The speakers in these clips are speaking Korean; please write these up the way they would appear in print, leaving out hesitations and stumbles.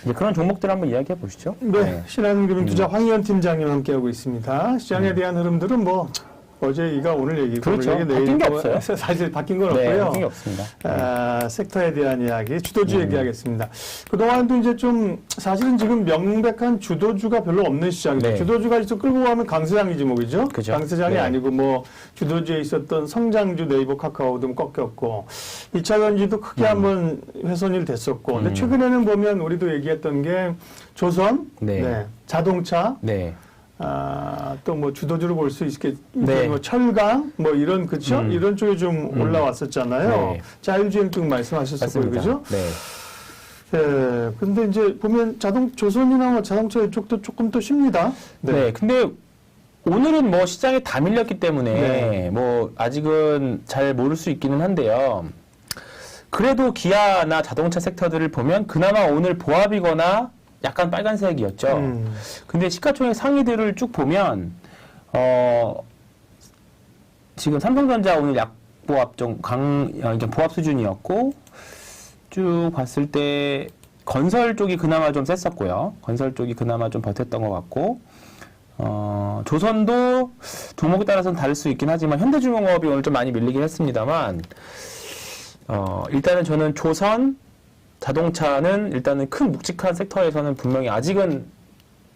이제 그런 종목들 한번 이야기해 보시죠. 네, 신한금융투자 황희연 팀장님 함께하고 있습니다. 시장에 대한 흐름들은 뭐 어제 이가 오늘 얘기고 그렇죠. 오늘 얘기 바뀐 게 뭐 없어요. 사실 바뀐 건 네, 없고요. 바뀐 게 없습니다. 섹터에 대한 이야기, 주도주 얘기하겠습니다. 그동안도 이제 좀 사실은 지금 명백한 주도주가 별로 없는 시장이죠. 네. 주도주가 좀 끌고 가면 강세장이 지목이죠. 그죠. 강세장이 네. 아니고 뭐 주도주에 있었던 성장주 네이버 카카오 등 꺾였고 2차 전지도 크게 한번 훼손이 됐었고 근데 최근에는 보면 우리도 얘기했던 게 조선, 네. 자동차, 네. 또 뭐 주도주로 볼 수 있겠, 네. 뭐 철강, 뭐 이런 그쵸? 이런 쪽에 좀 올라왔었잖아요. 네. 자율주행 등 말씀하셨었고요, 맞습니다. 그죠? 네. 예. 근데 이제 보면 조선이나 뭐 자동차 이쪽도 조금 더 쉽니다. 네. 근데 오늘은 뭐 시장에 다 밀렸기 때문에 네. 뭐 아직은 잘 모를 수 있기는 한데요. 그래도 기아나 자동차 섹터들을 보면 그나마 오늘 보합이거나 약간 빨간색이었죠. 근데 시가총액 상위들을 쭉 보면 지금 삼성전자 오늘 약보합 이제 보합 수준이었고 쭉 봤을 때 건설 쪽이 그나마 좀 셌었고요. 건설 쪽이 그나마 좀 버텼던 것 같고 조선도 종목에 따라서는 다를 수 있긴 하지만 현대중공업이 오늘 좀 많이 밀리긴 했습니다만 일단은 저는 조선 자동차는 일단은 큰 묵직한 섹터에서는 분명히 아직은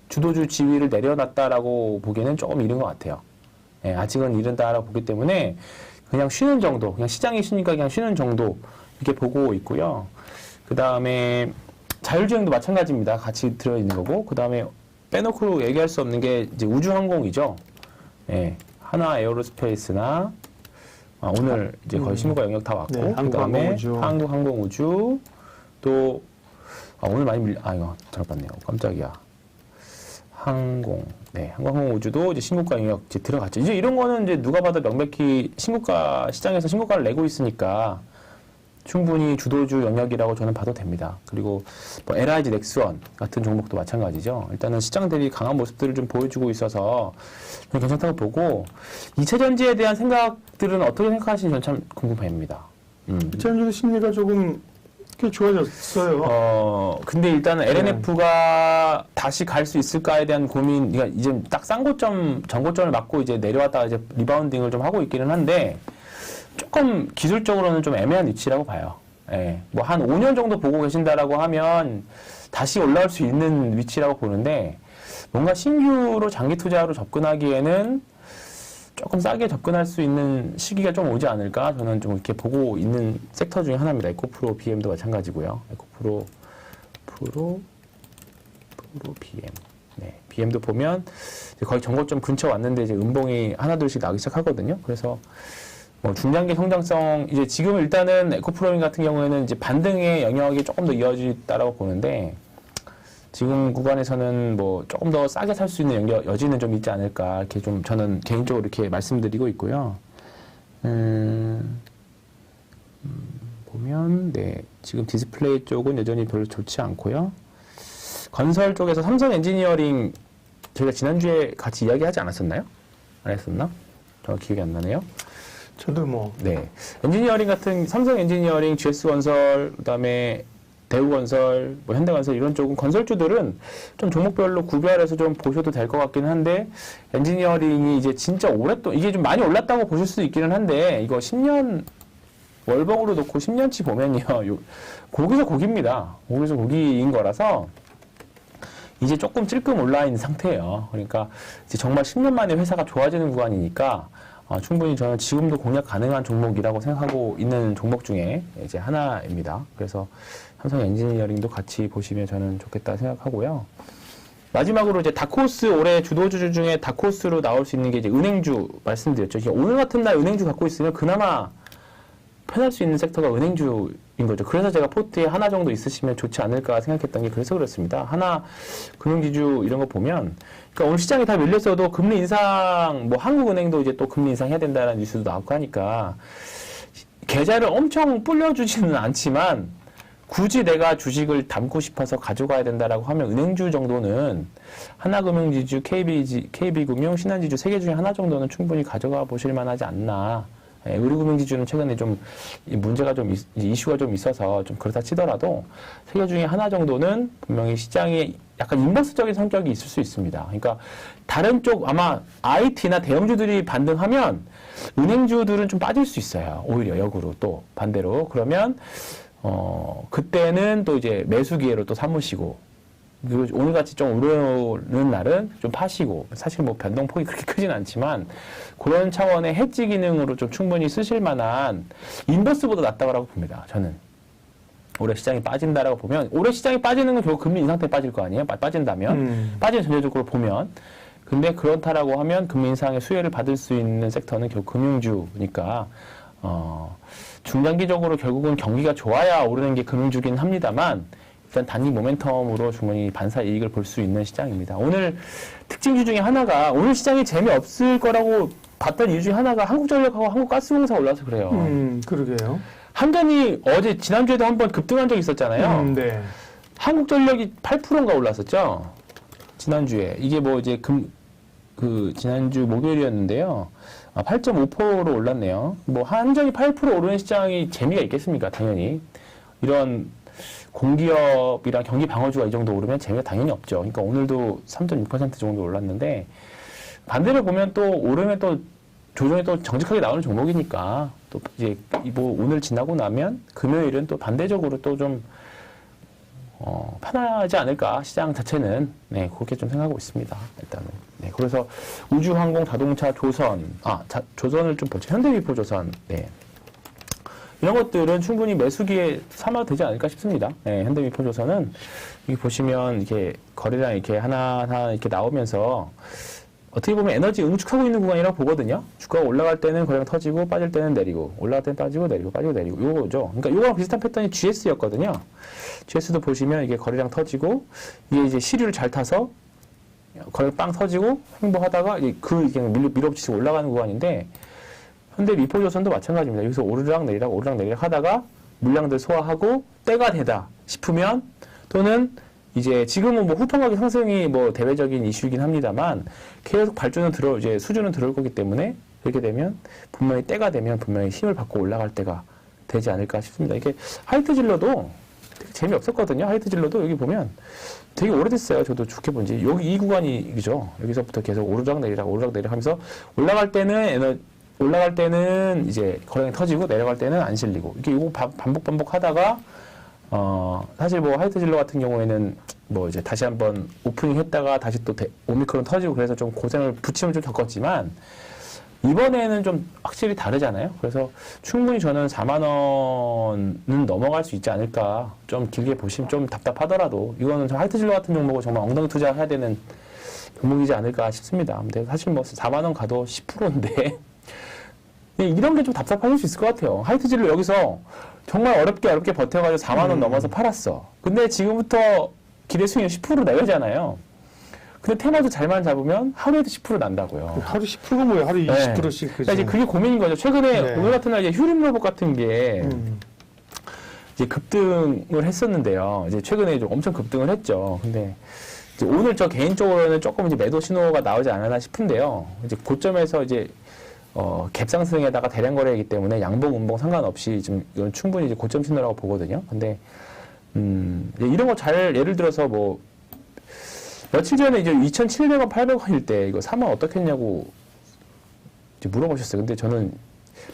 주도주 지위를 내려놨다라고 보기에는 조금 이른 것 같아요. 예, 아직은 이른다라고 보기 때문에 그냥 쉬는 정도, 그냥 시장이 쉬니까 그냥 쉬는 정도 이렇게 보고 있고요. 그 다음에 자율주행도 마찬가지입니다. 같이 들어있는 거고. 그 다음에 빼놓고 얘기할 수 없는 게 이제 우주항공이죠. 예, 하나 에어로스페이스나 오늘 이제 거의 신고가 영역 다 왔고. 네, 그 다음에 한국항공우주. 한국항공우주 또 오늘 많이 이거 들어봤네요. 깜짝이야. 한국항공우주도 이제 신고가 영역 이제 들어갔죠. 이제 이런 거는 이제 누가 봐도 명백히 시장에서 신고가를 내고 있으니까 충분히 주도주 영역이라고 저는 봐도 됩니다. 그리고 뭐 LIG 넥스원 같은 종목도 마찬가지죠. 일단은 시장 대비 강한 모습들을 좀 보여주고 있어서 괜찮다고 보고 2차 전지에 대한 생각들은 어떻게 생각하시는지 저는 참 궁금합니다. 2차 전지 심리가 조금 꽤 좋아졌어요. 근데 일단은 LNF가 다시 갈 수 있을까에 대한 고민, 그러니까 이제 딱 전고점을 맞고 이제 내려왔다가 이제 리바운딩을 좀 하고 있기는 한데, 조금 기술적으로는 좀 애매한 위치라고 봐요. 예. 뭐 한 5년 정도 보고 계신다라고 하면 다시 올라올 수 있는 위치라고 보는데, 뭔가 신규로 장기 투자로 접근하기에는 조금 싸게 접근할 수 있는 시기가 좀 오지 않을까 저는 좀 이렇게 보고 있는 섹터 중에 하나입니다. 에코프로 BM도 마찬가지고요. 에코프로 BM. 네, BM도 보면 이제 거의 전고점 근처 왔는데 이제 음봉이 하나둘씩 나기 시작하거든요. 그래서 뭐 중장기 성장성 이제 지금 일단은 에코프로인 같은 경우에는 이제 반등의 영역이 조금 더 이어지다라고 보는데. 지금 구간에서는 뭐 조금 더 싸게 살 수 있는 여지는 좀 있지 않을까 이렇게 좀 저는 개인적으로 이렇게 말씀드리고 있고요. 보면 네 지금 디스플레이 쪽은 여전히 별로 좋지 않고요. 건설 쪽에서 삼성 엔지니어링 저희가 지난주에 같이 이야기하지 않았었나요? 안 했었나? 저 기억이 안 나네요. 저도 뭐 네 엔지니어링 같은 삼성 엔지니어링, GS건설 그다음에 대우건설, 뭐 현대건설 이런 쪽은 건설주들은 좀 종목별로 구별해서 좀 보셔도 될 것 같긴 한데 엔지니어링이 이제 진짜 오랫동안 이게 좀 많이 올랐다고 보실 수도 있기는 한데 이거 10년 월봉으로 놓고 10년치 보면요 고기서 고기입니다. 고기서 고기인 거라서 이제 조금 찔끔 올라 있는 상태예요. 그러니까 이제 정말 10년 만에 회사가 좋아지는 구간이니까 충분히 저는 지금도 공략 가능한 종목이라고 생각하고 있는 종목 중에 이제 하나입니다. 그래서 삼성 엔지니어링도 같이 보시면 저는 좋겠다 생각하고요. 마지막으로 이제 다크호스 올해 주도주 중에 다크호스로 나올 수 있는 게 이제 은행주 말씀드렸죠. 오늘 같은 날 은행주 갖고 있으면 그나마 편할 수 있는 섹터가 은행주인 거죠. 그래서 제가 포트에 하나 정도 있으시면 좋지 않을까 생각했던 게 그래서 그렇습니다. 하나 금융지주 이런 거 보면 그러니까 오늘 시장이 다 밀렸어도 금리 인상 뭐 한국은행도 이제 또 금리 인상해야 된다는 뉴스도 나오고 하니까 계좌를 엄청 불려주지는 않지만 굳이 내가 주식을 담고 싶어서 가져가야 된다라고 하면 은행주 정도는 하나금융지주, KB금융, 신한지주 3개 중에 하나 정도는 충분히 가져가 보실 만하지 않나 예, 의료금융지주는 최근에 좀 문제가 좀 이슈가 좀 있어서 좀 그렇다 치더라도 세 개 중에 하나 정도는 분명히 시장에 약간 인버스적인 성격이 있을 수 있습니다. 그러니까 다른 쪽 아마 IT나 대형주들이 반등하면 은행주들은 좀 빠질 수 있어요. 오히려 역으로 또 반대로 그러면 그때는 또 이제 매수 기회로 또 삼으시고. 그리고 오늘같이 좀 오르는 날은 좀 파시고 사실 뭐 변동폭이 그렇게 크진 않지만 그런 차원의 해지 기능으로 좀 충분히 쓰실 만한 인버스보다 낫다고 봅니다. 저는 올해 시장이 빠진다라고 보면 올해 시장이 빠지는 건 결국 금리 인상 때 빠질 거 아니에요? 빠진다면 빠지는 전체적으로 보면 근데 그렇다라고 하면 금리 인상의 수혜를 받을 수 있는 섹터는 결국 금융주니까 중장기적으로 결국은 경기가 좋아야 오르는 게 금융주긴 합니다만 일단 단기 모멘텀으로 충분히 반사 이익을 볼 수 있는 시장입니다. 오늘 특징주 중에 하나가 오늘 시장이 재미없을 거라고 봤던 이유 중에 하나가 한국전력하고 한국가스공사 올라서 그래요. 그러게요. 한전이 어제 지난주에도 한번 급등한 적이 있었잖아요. 네. 한국전력이 8%인가 올랐었죠. 지난주에 이게 뭐 이제 지난주 목요일이었는데요. 8.5%로 올랐네요. 뭐 한전이 8% 오르는 시장이 재미가 있겠습니까? 당연히 이런 공기업이랑 경기 방어주가 이 정도 오르면 재미가 당연히 없죠. 그러니까 오늘도 3.6% 정도 올랐는데 반대로 보면 또 오르면 또 조정이 또 정직하게 나오는 종목이니까 또 이제 뭐 오늘 지나고 나면 금요일은 또 반대적으로 또 좀 편하지 않을까 시장 자체는 네 그렇게 좀 생각하고 있습니다. 일단은 네 그래서 우주항공, 자동차, 조선 조선을 좀 보죠. 현대미포조선 네. 이런 것들은 충분히 매수기에 삼아도 되지 않을까 싶습니다. 네, 현대미포조선은 여기 보시면 이렇게 거래량 이렇게 하나하나 이렇게 나오면서 어떻게 보면 에너지 응축하고 있는 구간이라고 보거든요. 주가가 올라갈 때는 거래량 터지고 빠질 때는 내리고 올라갈 때는 빠지고 내리고 빠지고 내리고 요거죠. 그러니까 요거랑 비슷한 패턴이 GS였거든요. GS도 보시면 이게 거래량 터지고 이게 이제 시류를 잘 타서 거래량 빵 터지고 횡보하다가 이게 밀어붙이고 올라가는 구간인데 현대 미포조선도 마찬가지입니다. 여기서 오르락 내리락 하다가 물량들 소화하고 때가 되다 싶으면 또는 이제 지금은 뭐 후평가격 상승이 뭐 대외적인 이슈이긴 합니다만 계속 이제 수주는 들어올 거기 때문에 그렇게 되면 분명히 때가 되면 분명히 힘을 받고 올라갈 때가 되지 않을까 싶습니다. 이게 하이트질러도 되게 재미없었거든요. 하이트질러도 여기 보면 되게 오래됐어요. 저도 좋게 본 지. 여기 이 구간이죠. 여기서부터 계속 오르락 내리락 하면서 올라갈 때는 이제 거래량이 터지고 내려갈 때는 안 실리고 이게 이거 반복 하다가 사실 뭐 하이트질러 같은 경우에는 뭐 이제 다시 한번 오프닝 했다가 다시 또 오미크론 터지고 그래서 좀 고생을 부침을 좀 겪었지만 이번에는 좀 확실히 다르잖아요. 그래서 충분히 저는 4만 원은 넘어갈 수 있지 않을까. 좀 길게 보시면 좀 답답하더라도 이거는 하이트질러 같은 종목은 정말 엉덩이 투자해야 되는 종목이지 않을까 싶습니다. 근데 사실 뭐 4만 원 가도 10%인데 이런 게 좀 답답하실 수 있을 것 같아요. 하이트질러 여기서 정말 어렵게 버텨가지고 4만 원 넘어서 팔았어. 근데 지금부터 기대 수익률 10% 내려잖아요. 근데 테마도 잘만 잡으면 하루에도 10% 난다고요. 하루 10%가 뭐예요? 하루 20%씩. 네. 그러니까 이제 그게 고민인 거죠. 최근에 네. 오늘 같은 날 이제 휴림로봇 같은 게 이제 급등을 했었는데요. 이제 최근에 좀 엄청 급등을 했죠. 근데 이제 오늘 저 개인적으로는 조금 이제 매도 신호가 나오지 않았나 싶은데요. 이제 고점에서 이제 갭 상승에다가 대량 거래이기 때문에 양봉, 음봉 상관없이 좀 이건 충분히 이제 고점 신호라고 보거든요. 근데 이런 거 예를 들어서 뭐 며칠 전에 이제 2,700원, 800원일 때 이거 사면 어떻게 했냐고 이제 물어보셨어요. 근데 저는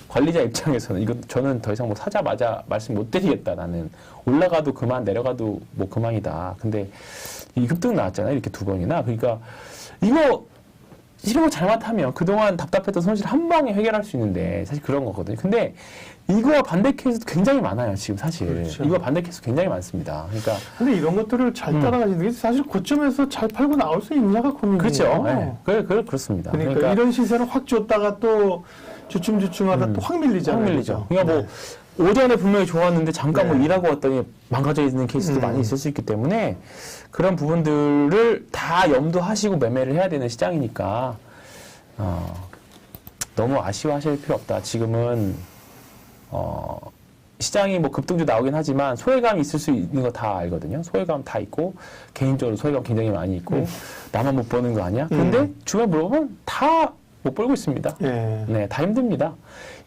관리자 입장에서는 이거 저는 더 이상 뭐 사자마자 말씀 못 드리겠다. 나는 올라가도 그만, 내려가도 뭐 그만이다. 근데 이 급등 나왔잖아요. 이렇게 두 번이나. 그러니까 이런 거 잘못하면 그동안 답답했던 손실 한 방에 해결할 수 있는데 사실 그런 거거든요. 근데 이거와 반대 케이스도 굉장히 많아요. 지금 사실. 그렇죠. 이거 반대 케이스 굉장히 많습니다. 그러니까 근데 이런 것들을 잘 따라가시는 게 사실 고점에서 잘 팔고 나올 수 있냐가 고민이에요. 그렇죠. 네. 그렇습니다. 그러니까 이런 시세를 확 줬다가 또 주춤주춤하다 또 확 밀리잖아요. 확 밀리죠. 그죠? 그러니까 뭐 오전에 분명히 좋았는데 잠깐 뭐 네. 일하고 왔더니 망가져 있는 케이스도 많이 있을 수 있기 때문에 그런 부분들을 다 염두하시고 매매를 해야 되는 시장이니까 너무 아쉬워하실 필요 없다. 지금은 시장이 뭐 급등주 나오긴 하지만 소외감이 있을 수 있는 거 다 알거든요. 소외감 다 있고 개인적으로 소외감 굉장히 많이 있고 나만 못 보는 거 아니야? 근데 주변 물어보면 다 못 벌고 있습니다. 예. 네, 다 힘듭니다.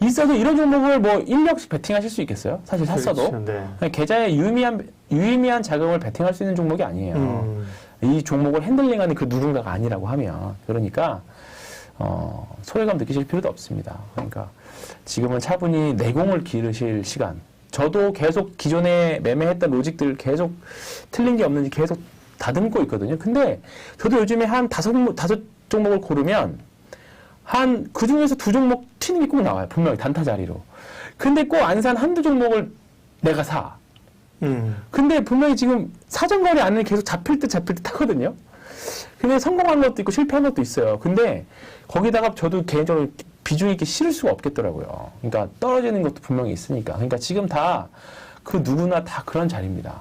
있어도 이런 종목을 뭐 1력씩 베팅하실 수 있겠어요? 사실 샀어도. 그렇죠. 네. 계좌에 유의미한 자금을 베팅할 수 있는 종목이 아니에요. 이 종목을 핸들링하는 그 누군가가 아니라고 하면. 그러니까 소외감 느끼실 필요도 없습니다. 그러니까 지금은 차분히 내공을 기르실 시간. 저도 계속 기존에 매매했던 로직들 계속 틀린 게 없는지 계속 다듬고 있거든요. 근데 저도 요즘에 한 다섯 종목을 고르면 그 중에서 2종목 튀는 게 꼭 나와요. 분명히 단타 자리로. 근데 꼭 안 산 한두 종목을 내가 사. 근데 분명히 지금 사전거래 안에 계속 잡힐 듯 하거든요. 근데 성공한 것도 있고 실패한 것도 있어요. 근데 거기다가 저도 개인적으로 비중 있게 실을 수가 없겠더라고요. 그러니까 떨어지는 것도 분명히 있으니까. 그러니까 지금 다 그 누구나 다 그런 자리입니다.